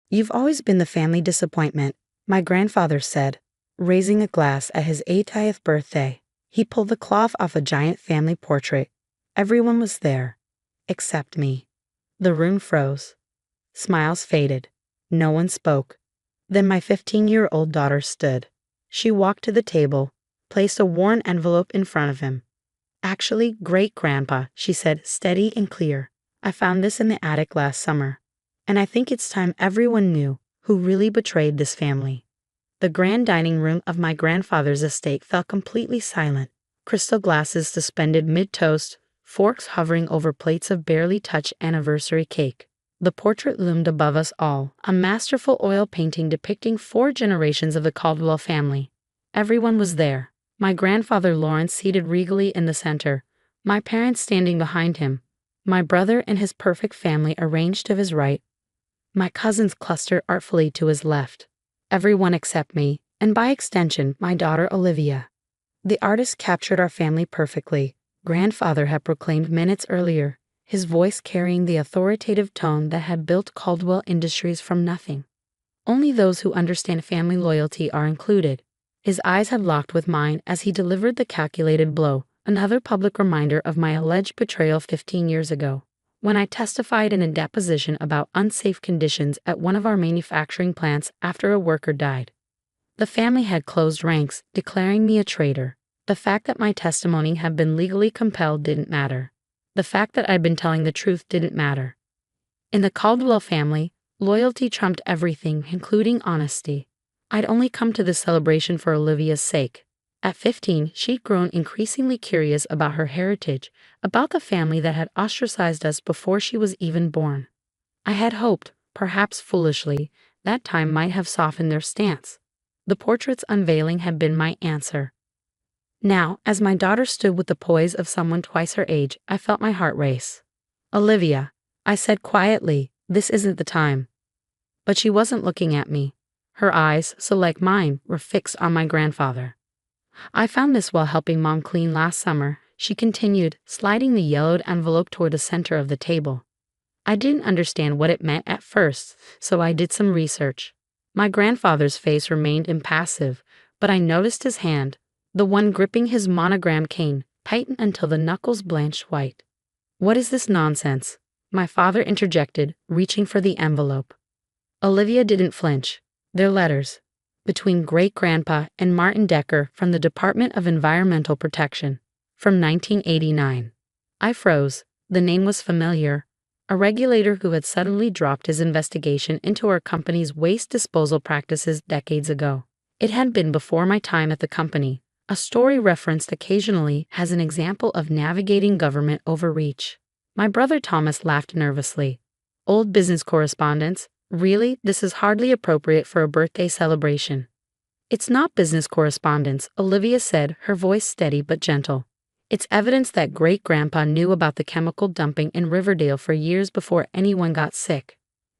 You've always been the family disappointment, my grandfather said, raising a glass at his 80th birthday. He pulled the cloth off a giant family portrait. Everyone was there, except me. The room froze. Smiles faded. No one spoke. Then my 15-year-old daughter stood. She walked to the table, placed a worn envelope in front of him. Actually, great-grandpa, she said, steady and clear. I found this in the attic last summer. And I think it's time everyone knew who really betrayed this family. The grand dining room of my grandfather's estate fell completely silent, crystal glasses suspended mid-toast, forks hovering over plates of barely touched anniversary cake. The portrait loomed above us all, a masterful oil painting depicting 4 generations of the Caldwell family. Everyone was there. My grandfather Lawrence seated regally in the center, my parents standing behind him, my brother and his perfect family arranged to his right, my cousins clustered artfully to his left. Everyone except me, and by extension, my daughter Olivia. The artist captured our family perfectly, grandfather had proclaimed minutes earlier, his voice carrying the authoritative tone that had built Caldwell Industries from nothing. Only those who understand family loyalty are included. His eyes had locked with mine as he delivered the calculated blow, another public reminder of my alleged betrayal 15 years ago, when I testified in a deposition about unsafe conditions at one of our manufacturing plants after a worker died. The family had closed ranks, declaring me a traitor. The fact that my testimony had been legally compelled didn't matter. The fact that I'd been telling the truth didn't matter. In the Caldwell family, loyalty trumped everything, including honesty. I'd only come to this celebration for Olivia's sake. At 15, she'd grown increasingly curious about her heritage, about the family that had ostracized us before she was even born. I had hoped, perhaps foolishly, that time might have softened their stance. The portrait's unveiling had been my answer. Now, as my daughter stood with the poise of someone twice her age, I felt my heart race. "Olivia," I said quietly, "this isn't the time." But she wasn't looking at me. Her eyes, so like mine, were fixed on my grandfather. "I found this while helping Mom clean last summer," she continued, sliding the yellowed envelope toward the center of the table. I didn't understand what it meant at first, so I did some research. My grandfather's face remained impassive, but I noticed his hand, the one gripping his monogram cane, tighten until the knuckles blanched white. "What is this nonsense?" my father interjected, reaching for the envelope. Olivia didn't flinch. "They're letters. Between great-grandpa and Martin Decker from the Department of Environmental Protection. From 1989. I froze. The name was familiar. A regulator who had suddenly dropped his investigation into our company's waste disposal practices decades ago. It had been before my time at the company. A story referenced occasionally as an example of navigating government overreach. My brother Thomas laughed nervously. "Old business correspondence? Really, this is hardly appropriate for a birthday celebration." "It's not business correspondence," Olivia said, her voice steady but gentle. "It's evidence that great-grandpa knew about the chemical dumping in Riverdale for years before anyone got sick,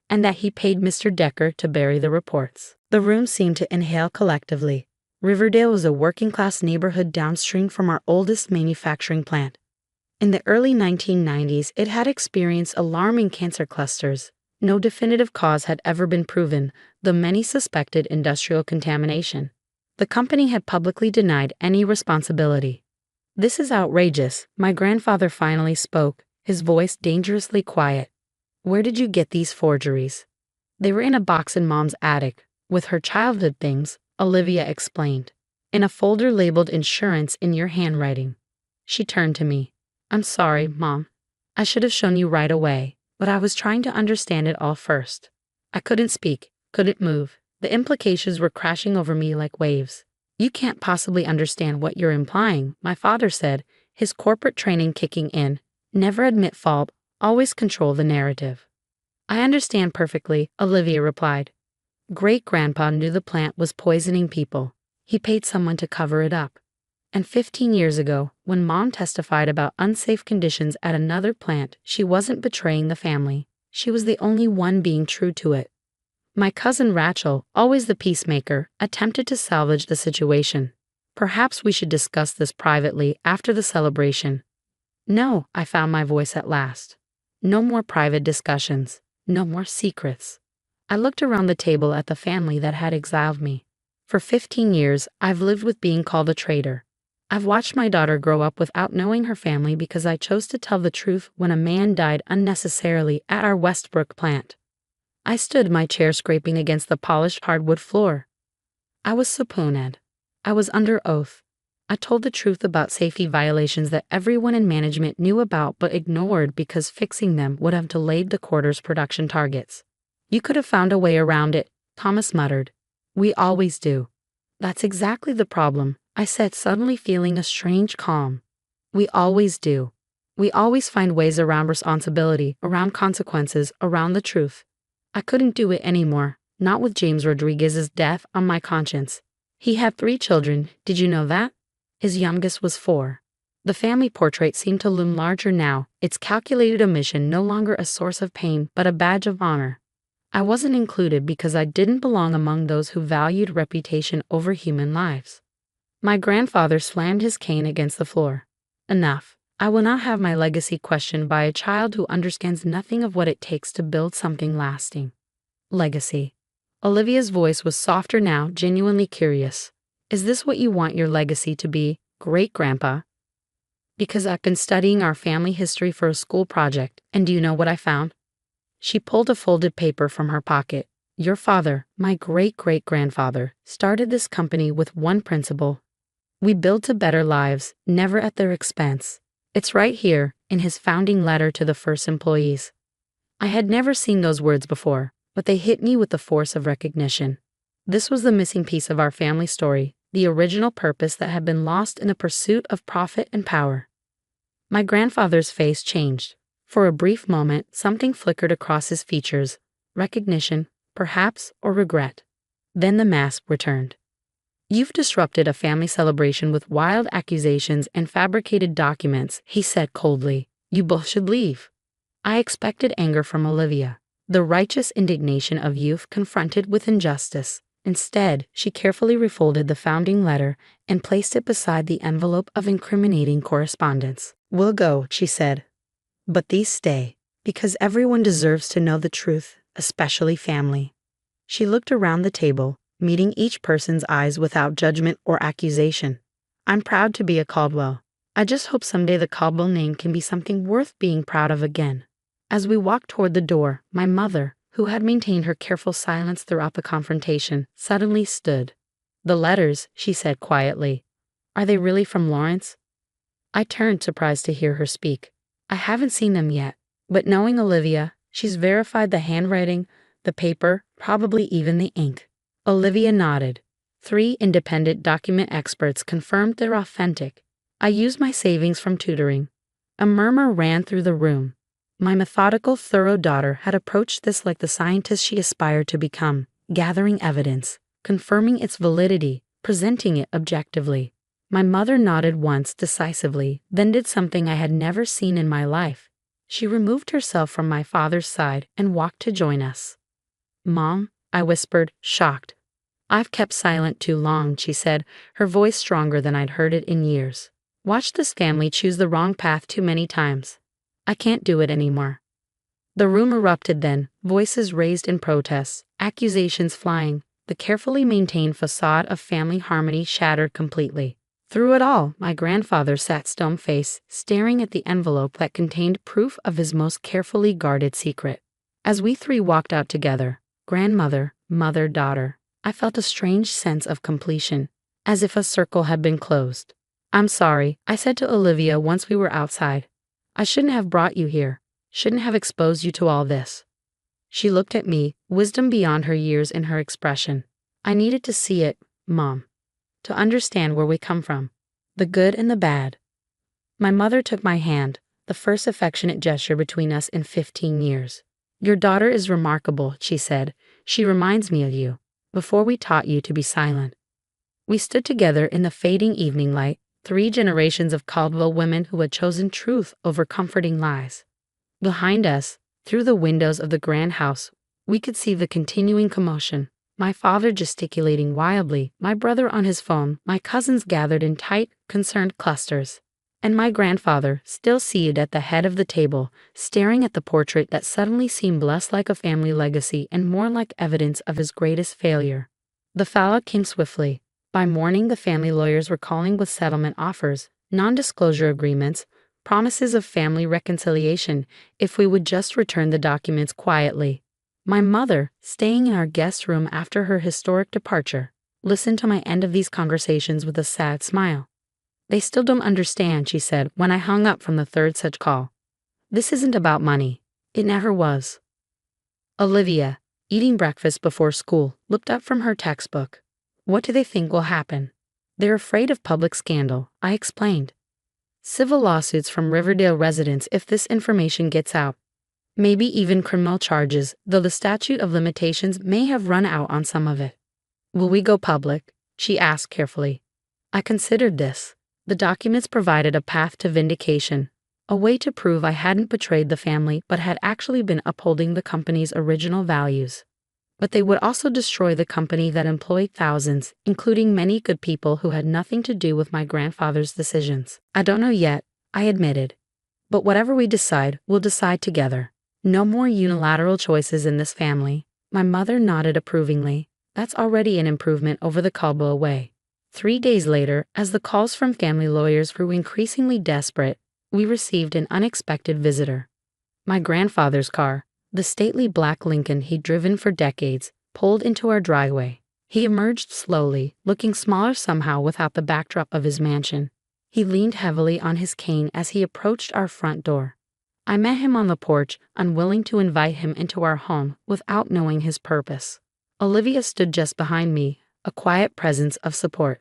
and that he paid Mr. Decker to bury the reports." The room seemed to inhale collectively. Riverdale was a working-class neighborhood downstream from our oldest manufacturing plant. In the early 1990s, it had experienced alarming cancer clusters. No definitive cause had ever been proven, though many suspected industrial contamination. The company had publicly denied any responsibility. "This is outrageous," my grandfather finally spoke, his voice dangerously quiet. "Where did you get these forgeries?" "They were in a box in Mom's attic, with her childhood things," Olivia explained. "In a folder labeled insurance in your handwriting." She turned to me. "I'm sorry, Mom. I should have shown you right away, but I was trying to understand it all first." I couldn't speak, couldn't move. The implications were crashing over me like waves. "You can't possibly understand what you're implying," my father said, his corporate training kicking in. "Never admit fault, always control the narrative." "I understand perfectly," Olivia replied. "Great-grandpa knew the plant was poisoning people. He paid someone to cover it up. And 15 years ago, when Mom testified about unsafe conditions at another plant, she wasn't betraying the family. She was the only one being true to it." My cousin Rachel, always the peacemaker, attempted to salvage the situation. "Perhaps we should discuss this privately after the celebration." "No," I found my voice at last. "No more private discussions. No more secrets. I looked around the table at the family that had exiled me. For 15 years, I've lived with being called a traitor. I've watched my daughter grow up without knowing her family because I chose to tell the truth when a man died unnecessarily at our Westbrook plant. I stood my chair scraping against the polished hardwood floor. I was subpoenaed. I was under oath. I told the truth about safety violations that everyone in management knew about but ignored because fixing them would have delayed the quarter's production targets. You could have found a way around it, Thomas muttered. We always do. That's exactly the problem, I said, suddenly feeling a strange calm. We always do. We always find ways around responsibility, around consequences, around the truth. I couldn't do it anymore, not with James Rodriguez's death on my conscience. He had 3 children, did you know that? His youngest was 4. The family portrait seemed to loom larger now, its calculated omission no longer a source of pain but a badge of honor. I wasn't included because I didn't belong among those who valued reputation over human lives. My grandfather slammed his cane against the floor. Enough. I will not have my legacy questioned by a child who understands nothing of what it takes to build something lasting. Legacy. Olivia's voice was softer now, genuinely curious. Is this what you want your legacy to be, great-grandpa? Because I've been studying our family history for a school project, and do you know what I found? She pulled a folded paper from her pocket. Your father, my great-great-grandfather, started this company with one principle. We build to better lives, never at their expense. It's right here, in his founding letter to the first employees. I had never seen those words before, but they hit me with the force of recognition. This was the missing piece of our family story, the original purpose that had been lost in the pursuit of profit and power. My grandfather's face changed. For a brief moment, something flickered across his features, recognition, perhaps, or regret. Then the mask returned. You've disrupted a family celebration with wild accusations and fabricated documents, he said coldly. You both should leave. I expected anger from Olivia, the righteous indignation of youth confronted with injustice. Instead, she carefully refolded the founding letter and placed it beside the envelope of incriminating correspondence. We'll go, she said. But these stay, because everyone deserves to know the truth, especially family. She looked around the table, meeting each person's eyes without judgment or accusation. I'm proud to be a Caldwell. I just hope someday the Caldwell name can be something worth being proud of again. As we walked toward the door, my mother, who had maintained her careful silence throughout the confrontation, suddenly stood. The letters, she said quietly. Are they really from Lawrence? I turned, surprised to hear her speak. I haven't seen them yet, but knowing Olivia, she's verified the handwriting, the paper, probably even the ink. Olivia nodded. 3 independent document experts confirmed they're authentic. I used my savings from tutoring. A murmur ran through the room. My methodical, thorough daughter had approached this like the scientist she aspired to become, gathering evidence, confirming its validity, presenting it objectively. My mother nodded once decisively, then did something I had never seen in my life. She removed herself from my father's side and walked to join us. Mom, I whispered, shocked. I've kept silent too long, she said, her voice stronger than I'd heard it in years. Watched this family choose the wrong path too many times. I can't do it anymore. The room erupted then, voices raised in protest, accusations flying, the carefully maintained facade of family harmony shattered completely. Through it all, my grandfather sat stone-faced, staring at the envelope that contained proof of his most carefully guarded secret. As we 3 walked out together, grandmother, mother, daughter, I felt a strange sense of completion, as if a circle had been closed. I'm sorry, I said to Olivia once we were outside. I shouldn't have brought you here, shouldn't have exposed you to all this. She looked at me, wisdom beyond her years in her expression. I needed to see it, Mom. To understand where we come from, the good and the bad. My mother took my hand, the first affectionate gesture between us in 15 years. Your daughter is remarkable, she said. She reminds me of you, before we taught you to be silent. We stood together in the fading evening light, 3 generations of Caldwell women who had chosen truth over comforting lies. Behind us, through the windows of the grand house, we could see the continuing commotion. My father gesticulating wildly, my brother on his phone, my cousins gathered in tight, concerned clusters. And my grandfather, still seated at the head of the table, staring at the portrait that suddenly seemed less like a family legacy and more like evidence of his greatest failure. The fallout came swiftly. By morning, the family lawyers were calling with settlement offers, non-disclosure agreements, promises of family reconciliation if we would just return the documents quietly. My mother, staying in our guest room after her historic departure, listened to my end of these conversations with a sad smile. "They still don't understand," she said when I hung up from the third such call. "This isn't about money. It never was." Olivia, eating breakfast before school, looked up from her textbook. "What do they think will happen?" "They're afraid of public scandal," I explained. "Civil lawsuits from Riverdale residents if this information gets out. Maybe even criminal charges, though the statute of limitations may have run out on some of it." "Will we go public?" she asked carefully. I considered this. The documents provided a path to vindication, a way to prove I hadn't betrayed the family but had actually been upholding the company's original values. But they would also destroy the company that employed thousands, including many good people who had nothing to do with my grandfather's decisions. "I don't know yet," I admitted. "But whatever we decide, we'll decide together. No more unilateral choices in this family." My mother nodded approvingly. "That's already an improvement over the Caldwell way." 3 days later, as the calls from family lawyers grew increasingly desperate, we received an unexpected visitor. My grandfather's car, the stately black Lincoln he'd driven for decades, pulled into our driveway. He emerged slowly, looking smaller somehow without the backdrop of his mansion. He leaned heavily on his cane as he approached our front door. I met him on the porch, unwilling to invite him into our home without knowing his purpose. Olivia stood just behind me, a quiet presence of support.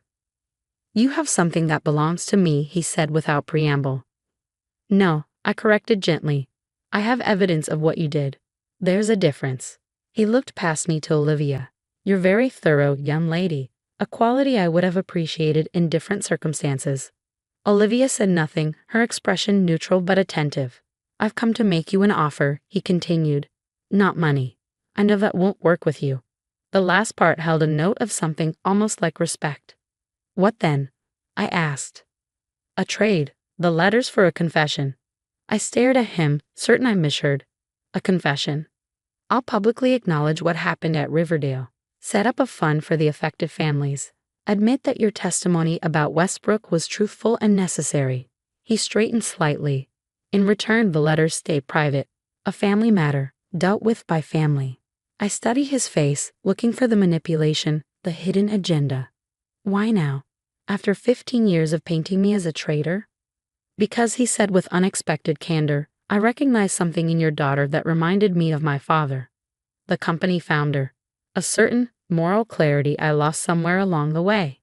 "You have something that belongs to me," he said without preamble. "No," I corrected gently. "I have evidence of what you did. There's a difference." He looked past me to Olivia. "You're very thorough, young lady, a quality I would have appreciated in different circumstances." Olivia said nothing, her expression neutral but attentive. "I've come to make you an offer," he continued. "Not money. I know that won't work with you." The last part held a note of something almost like respect. "What then?" I asked. "A trade, the letters for a confession." I stared at him, certain I misheard. "A confession?" "I'll publicly acknowledge what happened at Riverdale, set up a fund for the affected families, admit that your testimony about Westbrook was truthful and necessary." He straightened slightly. "In return, the letters stay private, a family matter, dealt with by family." I studied his face, looking for the manipulation, the hidden agenda. "Why now? After 15 years of painting me as a traitor?" "Because," he said with unexpected candor, "I recognized something in your daughter that reminded me of my father, the company founder. A certain moral clarity I lost somewhere along the way."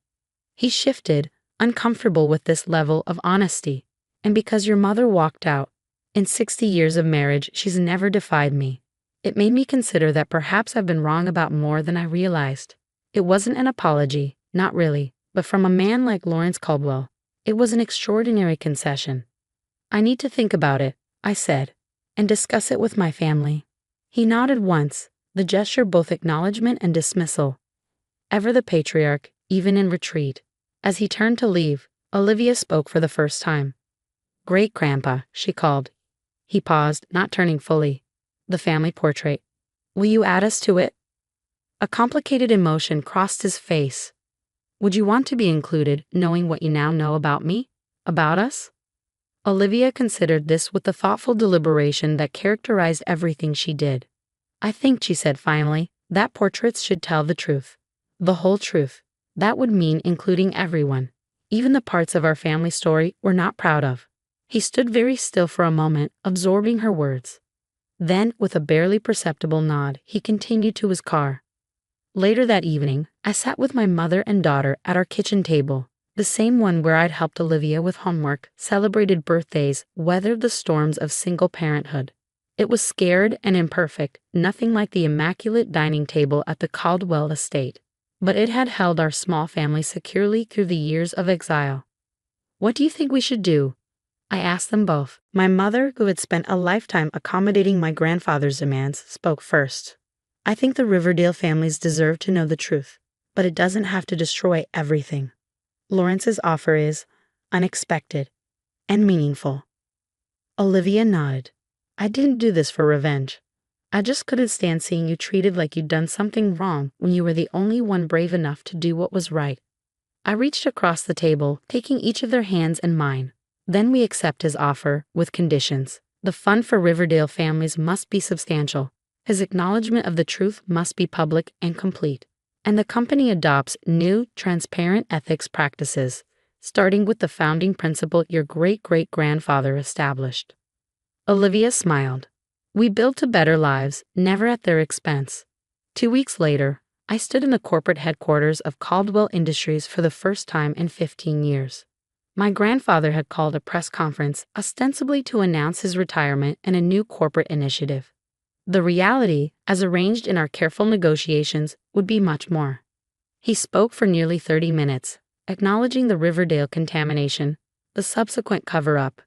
He shifted, uncomfortable with this level of honesty. "And because your mother walked out. In 60 years of marriage, she's never defied me. It made me consider that perhaps I've been wrong about more than I realized." It wasn't an apology, not really, but from a man like Lawrence Caldwell, it was an extraordinary concession. "I need to think about it," I said, "and discuss it with my family." He nodded once, the gesture both acknowledgement and dismissal. Ever the patriarch, even in retreat. As he turned to leave, Olivia spoke for the first time. "Great-grandpa," she called. He paused, not turning fully. "The family portrait. Will you add us to it?" A complicated emotion crossed his face. "Would you want to be included, knowing what you now know about me? About us?" Olivia considered this with the thoughtful deliberation that characterized everything she did. "I think," she said finally, "that portraits should tell the truth. The whole truth. That would mean including everyone, even the parts of our family story we're not proud of." He stood very still for a moment, absorbing her words. Then, with a barely perceptible nod, he continued to his car. Later that evening, I sat with my mother and daughter at our kitchen table, the same one where I'd helped Olivia with homework, celebrated birthdays, weathered the storms of single parenthood. It was scared and imperfect, nothing like the immaculate dining table at the Caldwell estate, but it had held our small family securely through the years of exile. "What do you think we should do?" I asked them both. My mother, who had spent a lifetime accommodating my grandfather's demands, spoke first. "I think the Riverdale families deserve to know the truth, but it doesn't have to destroy everything. Lawrence's offer is unexpected. and meaningful. Olivia nodded. I didn't do this for revenge. I just couldn't stand seeing you treated like you'd done something wrong when you were the only one brave enough to do what was right. I reached across the table, taking each of their hands in mine. Then we accept his offer, with conditions. The fund for Riverdale families must be substantial. His acknowledgement of the truth must be public and complete. And the company adopts new, transparent ethics practices, starting with the founding principle your great-great-grandfather established. Olivia smiled. We build to better lives, never at their expense. 2 weeks later, I stood in the corporate headquarters of Caldwell Industries for the first time in 15 years. My grandfather had called a press conference ostensibly to announce his retirement and a new corporate initiative. The reality, as arranged in our careful negotiations, would be much more. He spoke for nearly 30 minutes, acknowledging the Riverdale contamination, the subsequent cover-up,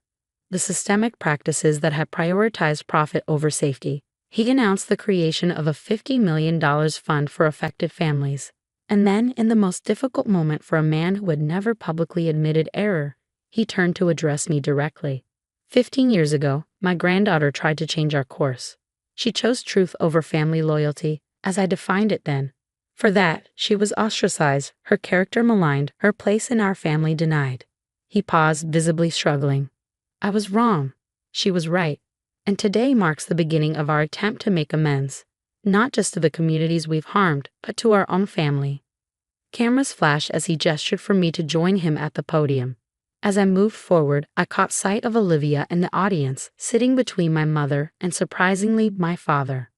the systemic practices that had prioritized profit over safety. He announced the creation of a $50 million fund for affected families. And then, in the most difficult moment for a man who had never publicly admitted error, he turned to address me directly. 15 years ago, my granddaughter tried to change our course. She chose truth over family loyalty, as I defined it then. For that, she was ostracized, her character maligned, her place in our family denied. He paused, visibly struggling. I was wrong. She was right. And today marks the beginning of our attempt to make amends, not just to the communities we've harmed, but to our own family. Cameras flashed as he gestured for me to join him at the podium. As I moved forward, I caught sight of Olivia in the audience, sitting between my mother and, surprisingly, my father.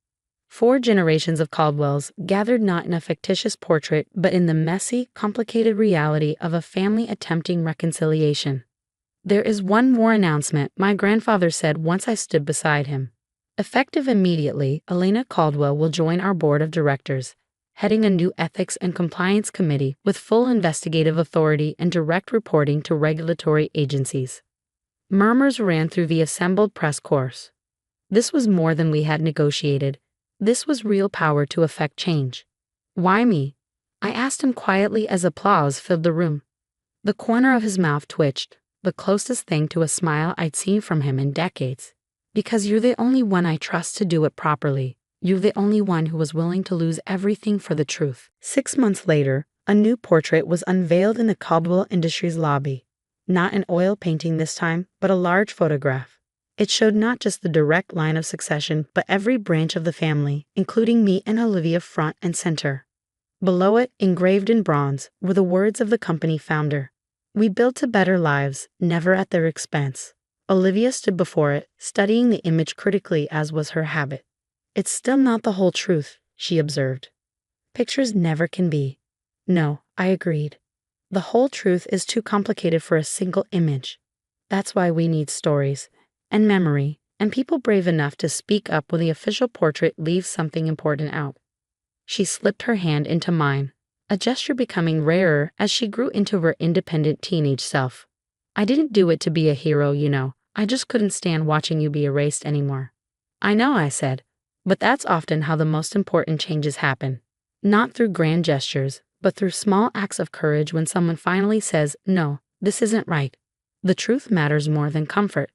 4 generations of Caldwells gathered not in a fictitious portrait, but in the messy, complicated reality of a family attempting reconciliation. There is one more announcement, my grandfather said once I stood beside him. Effective immediately, Elena Caldwell will join our board of directors, heading a new ethics and compliance committee with full investigative authority and direct reporting to regulatory agencies. Murmurs ran through the assembled press corps. This was more than we had negotiated. This was real power to effect change. Why me? I asked him quietly as applause filled the room. The corner of his mouth twitched, the closest thing to a smile I'd seen from him in decades. Because you're the only one I trust to do it properly. You're the only one who was willing to lose everything for the truth. 6 months later, a new portrait was unveiled in the Caldwell Industries lobby. Not an oil painting this time, but a large photograph. It showed not just the direct line of succession, but every branch of the family, including me and Olivia front and center. Below it, engraved in bronze, were the words of the company founder. We built to better lives, never at their expense. Olivia stood before it, studying the image critically as was her habit. It's still not the whole truth, she observed. Pictures never can be. No, I agreed. The whole truth is too complicated for a single image. That's why we need stories, and memory, and people brave enough to speak up when the official portrait leaves something important out. She slipped her hand into mine, a gesture becoming rarer as she grew into her independent teenage self. I didn't do it to be a hero, you know. I just couldn't stand watching you be erased anymore. I know, I said, but that's often how the most important changes happen. Not through grand gestures, but through small acts of courage when someone finally says, no, this isn't right. The truth matters more than comfort.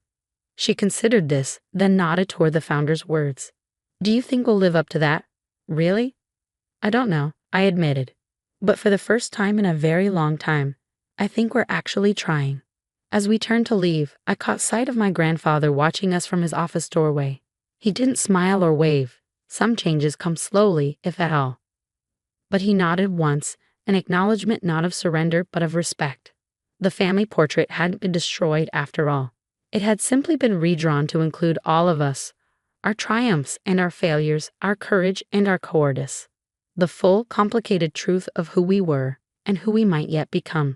She considered this, then nodded toward the founder's words. Do you think we'll live up to that? Really? I don't know, I admitted. But for the first time in a very long time, I think we're actually trying. As we turned to leave, I caught sight of my grandfather watching us from his office doorway. He didn't smile or wave. Some changes come slowly, if at all. But he nodded once, an acknowledgement not of surrender but of respect. The family portrait hadn't been destroyed after all. It had simply been redrawn to include all of us, our triumphs and our failures, our courage and our cowardice. The full, complicated truth of who we were and who we might yet become.